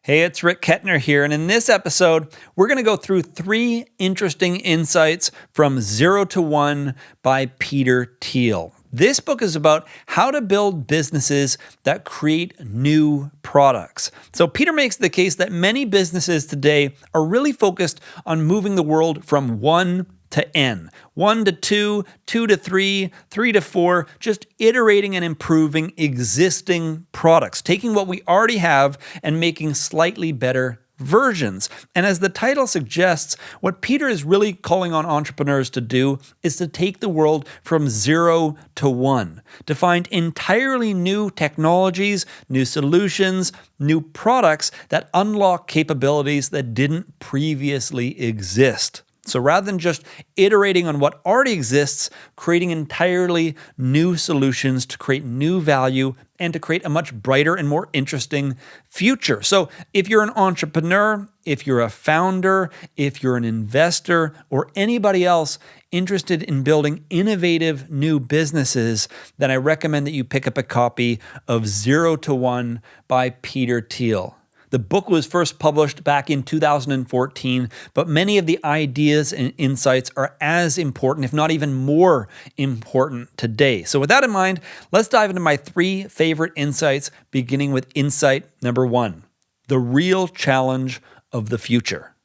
Hey, it's Rick Kettner here, and in this episode, we're going to go through 3 interesting insights from 0 to 1 by Peter Thiel. This book is about how to build businesses that create new products. So Peter makes the case that many businesses today are really focused on moving the world from 1 to N, 1 to 2, 2 to 3, 3 to 4, just iterating and improving existing products, taking what we already have and making slightly better versions. And as the title suggests, what Peter is really calling on entrepreneurs to do is to take the world from 0 to 1, to find entirely new technologies, new solutions, new products that unlock capabilities that didn't previously exist. So rather than just iterating on what already exists, creating entirely new solutions to create new value and to create a much brighter and more interesting future. So if you're an entrepreneur, if you're a founder, if you're an investor, or anybody else interested in building innovative new businesses, then I recommend that you pick up a copy of 0 to 1 by Peter Thiel. The book was first published back in 2014, but many of the ideas and insights are as important, if not even more important today. So with that in mind, let's dive into my 3 favorite insights, beginning with insight number 1, the real challenge of the future.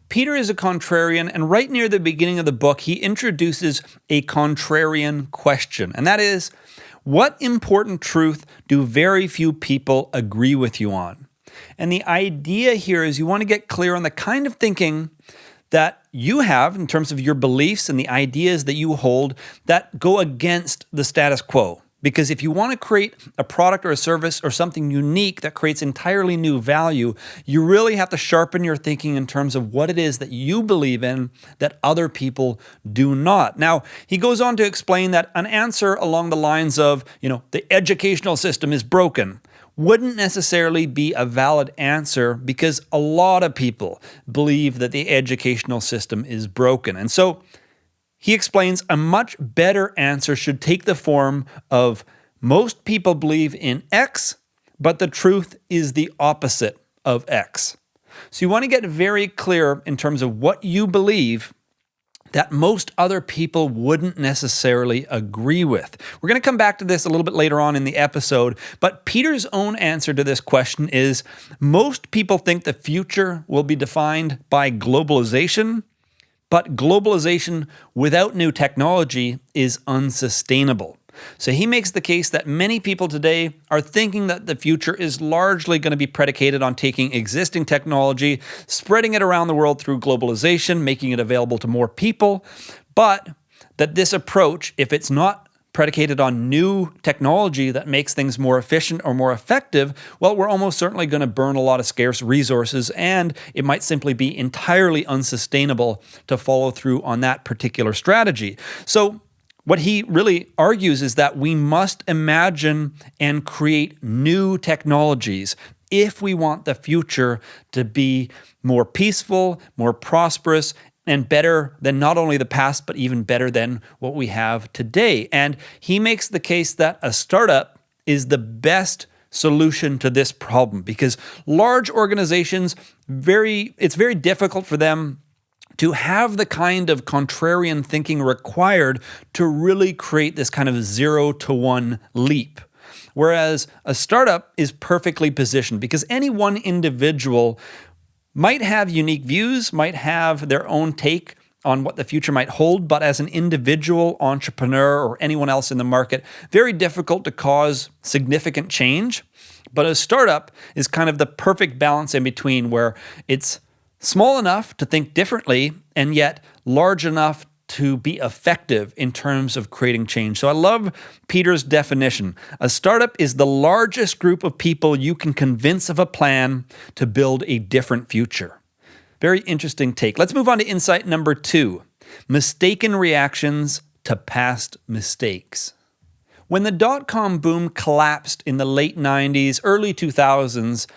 Peter is a contrarian, and right near the beginning of the book, he introduces a contrarian question, and that is, what important truth do very few people agree with you on? And the idea here is you want to get clear on the kind of thinking that you have in terms of your beliefs and the ideas that you hold that go against the status quo. Because if you want to create a product or a service or something unique that creates entirely new value, you really have to sharpen your thinking in terms of what it is that you believe in that other people do not. Now, he goes on to explain that an answer along the lines of, the educational system is broken wouldn't necessarily be a valid answer because a lot of people believe that the educational system is broken. And so he explains a much better answer should take the form of most people believe in X, but the truth is the opposite of X. So you want to get very clear in terms of what you believe that most other people wouldn't necessarily agree with. We're going to come back to this a little bit later on in the episode, but Peter's own answer to this question is most people think the future will be defined by globalization, but globalization without new technology is unsustainable. So he makes the case that many people today are thinking that the future is largely going to be predicated on taking existing technology, spreading it around the world through globalization, making it available to more people, but that this approach, if it's not predicated on new technology that makes things more efficient or more effective, well, we're almost certainly going to burn a lot of scarce resources, and it might simply be entirely unsustainable to follow through on that particular strategy. So what he really argues is that we must imagine and create new technologies if we want the future to be more peaceful, more prosperous, and better than not only the past, but even better than what we have today. And he makes the case that a startup is the best solution to this problem because large organizations, it's very difficult for them to have the kind of contrarian thinking required to really create this kind of 0 to 1 leap. Whereas a startup is perfectly positioned because any one individual might have unique views, might have their own take on what the future might hold, but as an individual entrepreneur or anyone else in the market, very difficult to cause significant change. But a startup is kind of the perfect balance in between where it's small enough to think differently and yet large enough to be effective in terms of creating change. So I love Peter's definition. A startup is the largest group of people you can convince of a plan to build a different future. Very interesting take. Let's move on to insight number 2, mistaken reactions to past mistakes. When the dot-com boom collapsed in the late 90s, early 2000s,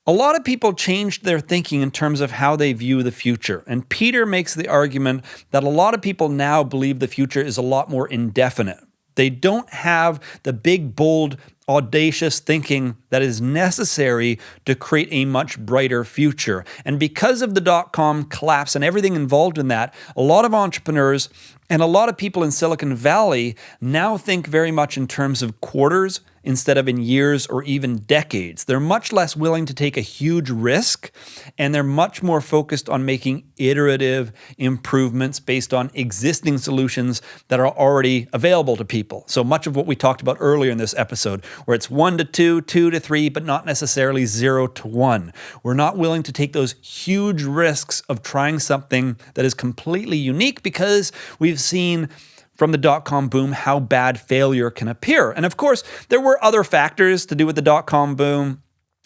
a lot of people changed their thinking in terms of how they view the future. And Peter makes the argument that a lot of people now believe the future is a lot more indefinite. They don't have the big, bold, audacious thinking that is necessary to create a much brighter future. And because of the dot-com collapse and everything involved in that, a lot of entrepreneurs and a lot of people in Silicon Valley now think very much in terms of quarters instead of in years or even decades. They're much less willing to take a huge risk, and they're much more focused on making iterative improvements based on existing solutions that are already available to people. So much of what we talked about earlier in this episode, where it's 1 to 2, 2 to 3, but not necessarily 0 to 1. We're not willing to take those huge risks of trying something that is completely unique because we've seen from the dot-com boom how bad failure can appear. And of course, there were other factors to do with the dot-com boom.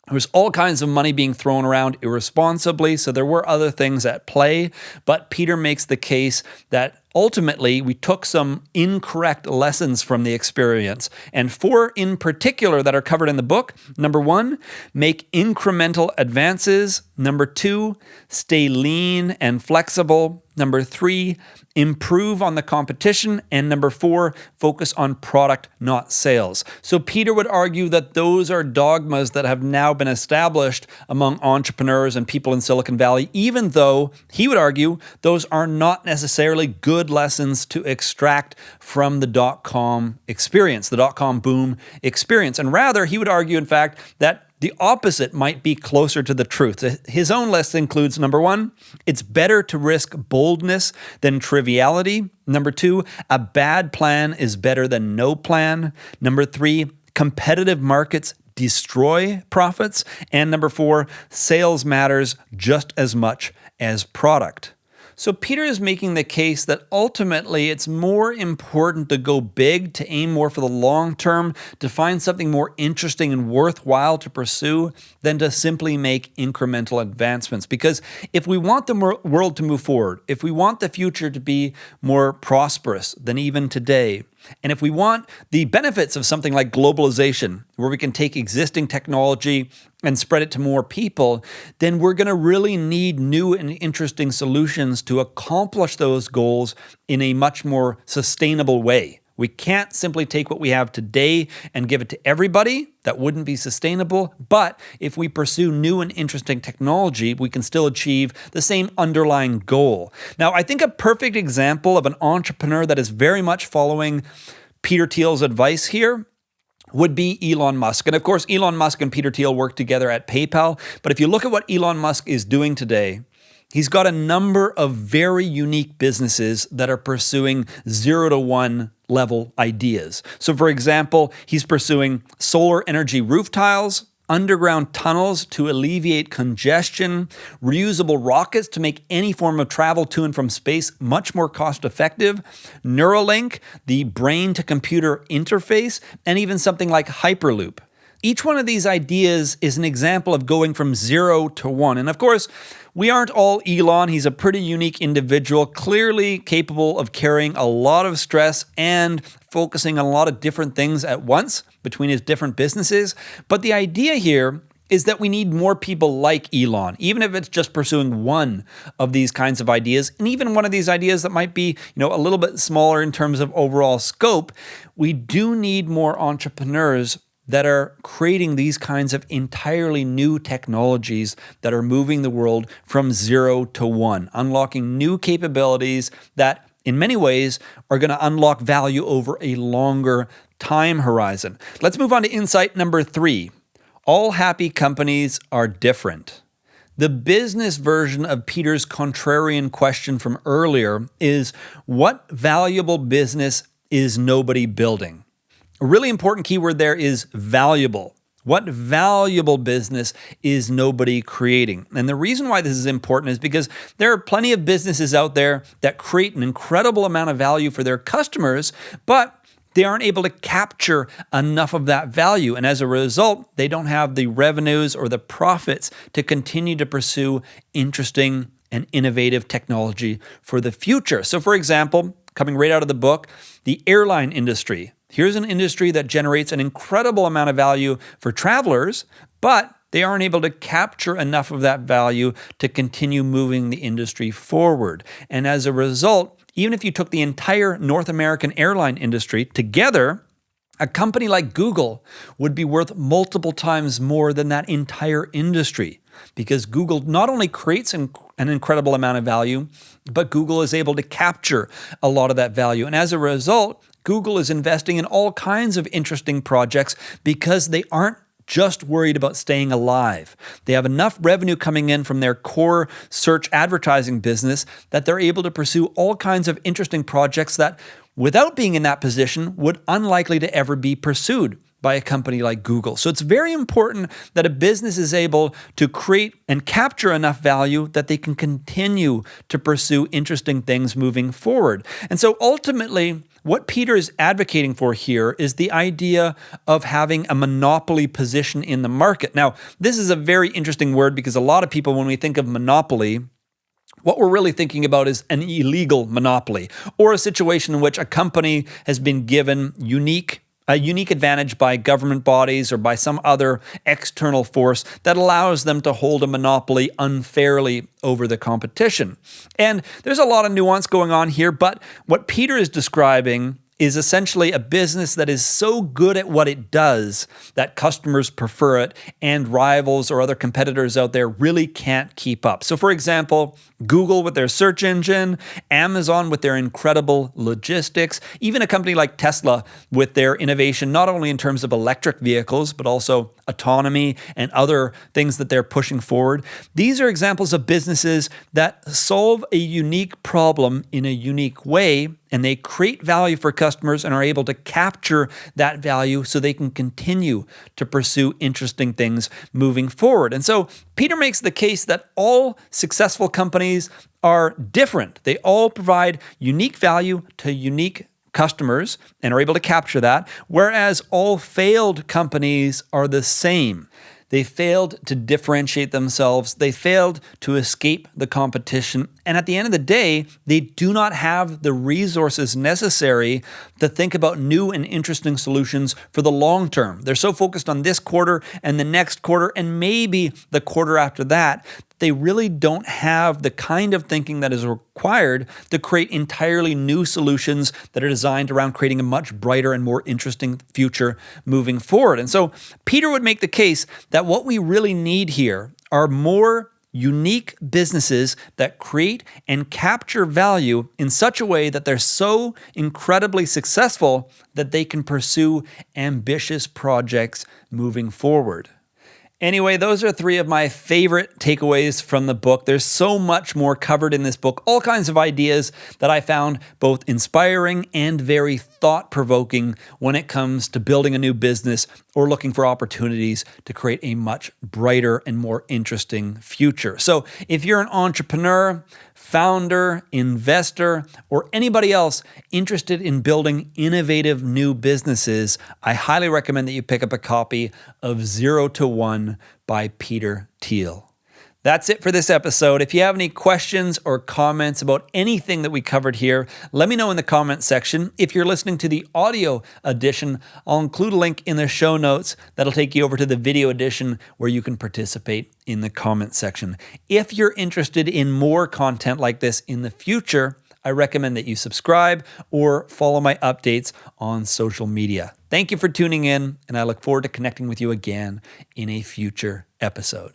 There was all kinds of money being thrown around irresponsibly, so there were other things at play. But Peter makes the case that ultimately we took some incorrect lessons from the experience. And 4 in particular that are covered in the book. Number 1, make incremental advances. Number 2, stay lean and flexible. Number 3, improve on the competition. And number 4, focus on product, not sales. So Peter would argue that those are dogmas that have now been established among entrepreneurs and people in Silicon Valley, even though he would argue those are not necessarily good lessons to extract from the dot-com experience, the dot-com boom experience. And rather, he would argue, in fact, that the opposite might be closer to the truth. His own list includes, number 1, it's better to risk boldness than triviality. Number 2, a bad plan is better than no plan. Number 3, competitive markets destroy profits. And number 4, sales matters just as much as product. So Peter is making the case that ultimately it's more important to go big, to aim more for the long term, to find something more interesting and worthwhile to pursue than to simply make incremental advancements. Because if we want the world to move forward, if we want the future to be more prosperous than even today, and if we want the benefits of something like globalization, where we can take existing technology and spread it to more people, then we're going to really need new and interesting solutions to accomplish those goals in a much more sustainable way. We can't simply take what we have today and give it to everybody. That wouldn't be sustainable. But if we pursue new and interesting technology, we can still achieve the same underlying goal. Now, I think a perfect example of an entrepreneur that is very much following Peter Thiel's advice here would be Elon Musk. And of course, Elon Musk and Peter Thiel work together at PayPal. But if you look at what Elon Musk is doing today, he's got a number of very unique businesses that are pursuing 0 to 1 level ideas. So for example, he's pursuing solar energy roof tiles, underground tunnels to alleviate congestion, reusable rockets to make any form of travel to and from space much more cost-effective, Neuralink, the brain-to-computer interface, and even something like Hyperloop. Each one of these ideas is an example of going from 0 to 1. And of course, we aren't all Elon. He's a pretty unique individual, clearly capable of carrying a lot of stress and focusing on a lot of different things at once between his different businesses. But the idea here is that we need more people like Elon, even if it's just pursuing one of these kinds of ideas, and even one of these ideas that might be, a little bit smaller in terms of overall scope. We do need more entrepreneurs that are creating these kinds of entirely new technologies that are moving the world from 0 to 1, unlocking new capabilities that in many ways are going to unlock value over a longer time horizon. Let's move on to insight number 3. All happy companies are different. The business version of Peter's contrarian question from earlier is, what valuable business is nobody building? A really important keyword there is valuable. What valuable business is nobody creating? And the reason why this is important is because there are plenty of businesses out there that create an incredible amount of value for their customers, but they aren't able to capture enough of that value. And as a result, they don't have the revenues or the profits to continue to pursue interesting and innovative technology for the future. So for example, coming right out of the book, the airline industry. Here's an industry that generates an incredible amount of value for travelers, but they aren't able to capture enough of that value to continue moving the industry forward. And as a result, even if you took the entire North American airline industry together, a company like Google would be worth multiple times more than that entire industry, because Google not only creates an incredible amount of value, but Google is able to capture a lot of that value. And as a result, Google is investing in all kinds of interesting projects because they aren't just worried about staying alive. They have enough revenue coming in from their core search advertising business that they're able to pursue all kinds of interesting projects that, without being in that position, would unlikely to ever be pursued by a company like Google. So it's very important that a business is able to create and capture enough value that they can continue to pursue interesting things moving forward. And so ultimately, what Peter is advocating for here is the idea of having a monopoly position in the market. Now, this is a very interesting word because a lot of people, when we think of monopoly, what we're really thinking about is an illegal monopoly, or a situation in which a company has been given a unique advantage by government bodies or by some other external force that allows them to hold a monopoly unfairly over the competition. And there's a lot of nuance going on here, but what Peter is describing is essentially a business that is so good at what it does that customers prefer it and rivals or other competitors out there really can't keep up. So for example, Google with their search engine, Amazon with their incredible logistics, even a company like Tesla with their innovation, not only in terms of electric vehicles, but also autonomy and other things that they're pushing forward. These are examples of businesses that solve a unique problem in a unique way, and they create value for customers and are able to capture that value so they can continue to pursue interesting things moving forward. And so Peter makes the case that all successful companies are different. They all provide unique value to unique customers and are able to capture that, whereas all failed companies are the same. They failed to differentiate themselves. They failed to escape the competition. And at the end of the day, they do not have the resources necessary to think about new and interesting solutions for the long term. They're so focused on this quarter and the next quarter and maybe the quarter after that, they really don't have the kind of thinking that is required to create entirely new solutions that are designed around creating a much brighter and more interesting future moving forward. And so Peter would make the case that what we really need here are more unique businesses that create and capture value in such a way that they're so incredibly successful that they can pursue ambitious projects moving forward. Anyway, those are three of my favorite takeaways from the book. There's so much more covered in this book, all kinds of ideas that I found both inspiring and very thought-provoking when it comes to building a new business or looking for opportunities to create a much brighter and more interesting future. So if you're an entrepreneur, founder, investor, or anybody else interested in building innovative new businesses, I highly recommend that you pick up a copy of 0 to 1 by Peter Thiel. That's it for this episode. If you have any questions or comments about anything that we covered here, let me know in the comments section. If you're listening to the audio edition, I'll include a link in the show notes that'll take you over to the video edition where you can participate in the comment section. If you're interested in more content like this in the future, I recommend that you subscribe or follow my updates on social media. Thank you for tuning in, and I look forward to connecting with you again in a future episode.